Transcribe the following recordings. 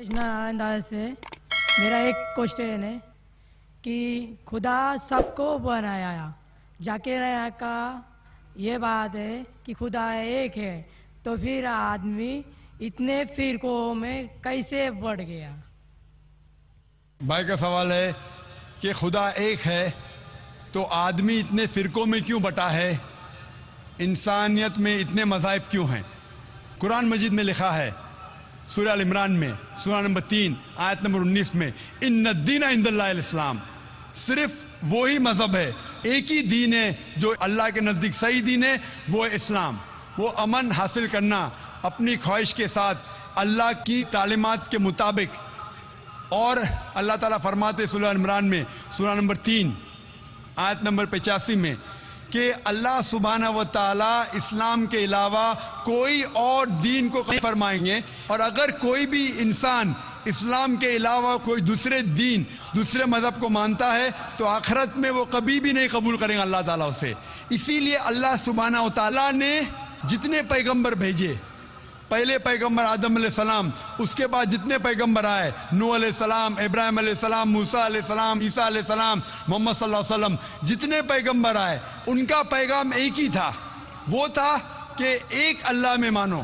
अंदाज से मेरा एक क्वेश्चन है कि खुदा सबको बनाया, जाकिर नायक का ये बात है कि खुदा एक है, तो फिर आदमी इतने फिरकों में कैसे बढ़ गया? भाई का सवाल है कि खुदा एक है तो आदमी इतने फिरकों में क्यों बटा है, इंसानियत में इतने मज़ाहिब क्यों हैं। कुरान मजीद में लिखा है सूरह अल इमरान में सूरह नंबर 3 आयत नंबर 19 में, इन्ना दीन इंदल्लाहिल इस्लाम, सिर्फ वही मज़हब है, एक ही दीन है जो अल्लाह के नज़दीक सही दीन है, वो है इस्लाम। वो अमन हासिल करना अपनी ख्वाहिश के साथ अल्लाह की तालीमात के मुताबिक। और अल्लाह ताला फरमाते सूरह अल इमरान में सूरह नंबर 3 आयत नंबर 85 में कि अल्लाह सुब्हानहू व तआला इस्लाम के अलावा कोई और दीन को नहीं फरमाएंगे, और अगर कोई भी इंसान इस्लाम के अलावा कोई दूसरे दीन दूसरे मज़हब को मानता है तो आखिरत में वो कभी भी नहीं कबूल करेंगे अल्लाह ताला उसे। इसीलिए अल्लाह सुब्हानहू व तआला ने जितने पैगंबर भेजे, पहले पैगंबर आदम अलैहिस्सलाम, उसके बाद जितने पैगंबर आए, नूह अलैहिस्सलाम, इब्राहिम अलैहिस्सलाम, मूसा अलैहिस्सलाम, ईसा अलैहिस्सलाम, मोहम्मद सल्लल्लाहु अलैहि वसल्लम, जितने पैगंबर आए उनका पैगाम एक ही था। वो था कि एक अल्लाह में मानो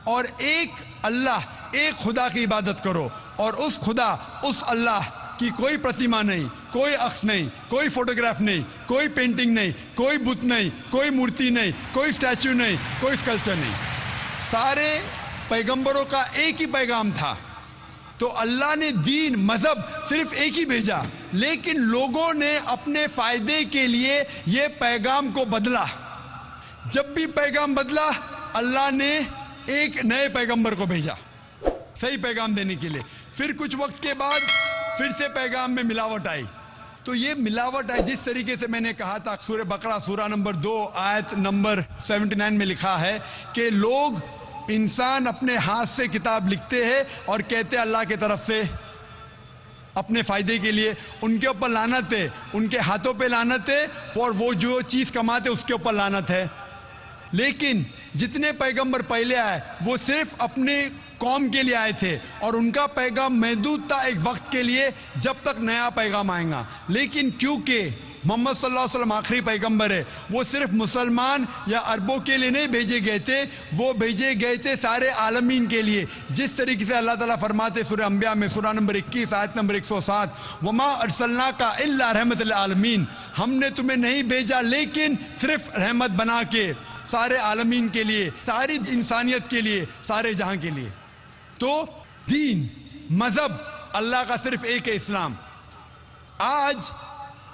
और एक अल्लाह, एक खुदा की इबादत करो, और उस खुदा, उस अल्लाह की कोई प्रतिमा नहीं, कोई अक्स नहीं, कोई फोटोग्राफ नहीं, कोई पेंटिंग नहीं, कोई बुत नहीं, कोई मूर्ति नहीं, कोई स्टैच्यू नहीं, कोई स्कल्पचर नहीं। सारे पैगंबरों का एक ही पैगाम था। तो अल्लाह ने दीन, मज़हब सिर्फ एक ही भेजा, लेकिन लोगों ने अपने फ़ायदे के लिए ये पैगाम को बदला। जब भी पैगाम बदला अल्लाह ने एक नए पैगंबर को भेजा सही पैगाम देने के लिए। फिर कुछ वक्त के बाद फिर से पैगाम में मिलावट आई। तो ये मिलावट है, जिस तरीके से मैंने कहा था सूरह बकरा सूरह नंबर 2 आयत नंबर 79 में लिखा है कि लोग, इंसान अपने हाथ से किताब लिखते हैं और कहते हैं अल्लाह की तरफ से अपने फ़ायदे के लिए। उनके ऊपर लानत है, उनके हाथों पे लानत है, और वो जो चीज़ कमाते उसके ऊपर लानत है। लेकिन जितने पैगंबर पहले आए वो सिर्फ अपने कौम के लिए आए थे, और उनका पैगाम महदूद था एक वक्त के लिए, जब तक नया पैगाम आएगा। लेकिन क्योंकि मोहम्मद सल्लल्लाहु अलैहि वसल्लम आखिरी पैगंबर है, वो सिर्फ मुसलमान या अरबों के लिए नहीं भेजे गए थे, वो भेजे गए थे सारे आलमीन के लिए। जिस तरीके से अल्लाह ताला फरमाते सूरह अंबिया में सूरह नंबर 21 आयत नंबर 107, वमा अरसलनाका इल्ला रहमतल आलमीन, हमने तुम्हें नहीं भेजा लेकिन सिर्फ रहमत बना के सारे आलमीन के लिए, सारी इंसानियत के लिए, सारे जहां के लिए। तो दीन, मज़हब अल्लाह का सिर्फ एक है, इस्लाम। आज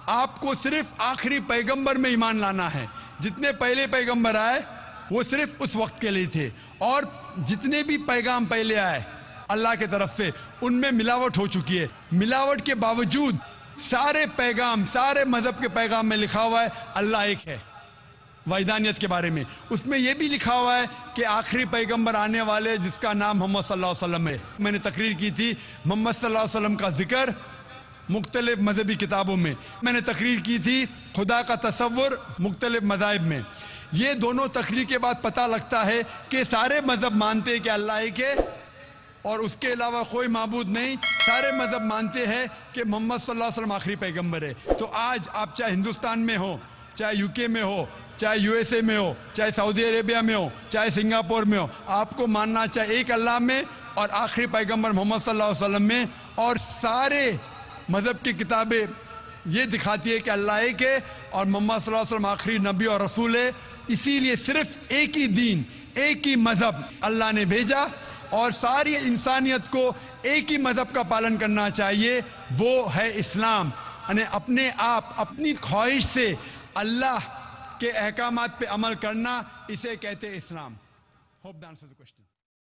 आपको सिर्फ आखिरी पैगंबर में ईमान लाना है। जितने पहले पैगंबर आए वो सिर्फ उस वक्त के लिए थे, और जितने भी पैगाम पहले आए अल्लाह के तरफ से उनमें मिलावट हो चुकी है। मिलावट के बावजूद सारे पैगाम, सारे मज़हब के पैगाम में लिखा हुआ है अल्लाह एक है। वैदानियत के बारे में उसमें यह भी लिखा हुआ है कि आखिरी पैगंबर आने वाले जिसका नाम मोहम्मद सल्लल्लाहु अलैहि वसल्लम है। मैंने तकरीर की थी मोहम्मद सल्लल्लाहु अलैहि वसल्लम का जिक्र मुख्तलिफ मजहबी किताबों में। मैंने तकरीर की थी खुदा का तसव्वुर मुख्तलिफ मज़ाहिब में। ये दोनों तकरीर के बाद पता लगता है कि सारे मज़हब मानते हैं कि अल्लाह एक है और उसके अलावा कोई माबूद नहीं। सारे मज़हब मानते हैं कि मोहम्मद सल्लल्लाहु अलैहि वसल्लम आखिरी पैगंबर है। तो आज आप चाहे हिंदुस्तान में हो, चाहे यूके में हो, चाहे यूएसए में हो, चाहे सऊदी अरेबिया में हो, चाहे सिंगापुर में हो, आपको मानना चाहे एक अल्लाह में और आखिरी पैगंबर मोहम्मद सल्लल्लाहु अलैहि वसल्लम में। और सारे मज़हब की किताबें ये दिखाती है कि अल्लाह एक है और मोहम्मद सल्लल्लाहु अलैहि वसल्लम आखिरी नबी और रसूल है। इसीलिए सिर्फ एक ही दीन, एक ही मज़हब अल्लाह ने भेजा, और सारी इंसानियत को एक ही मज़हब का पालन करना चाहिए, वो है इस्लाम। यानी अपने आप, अपनी ख्वाहिश से अल्लाह के अहकामात पे अमल करना, इसे कहते हैं Islam. Hope the answer the question.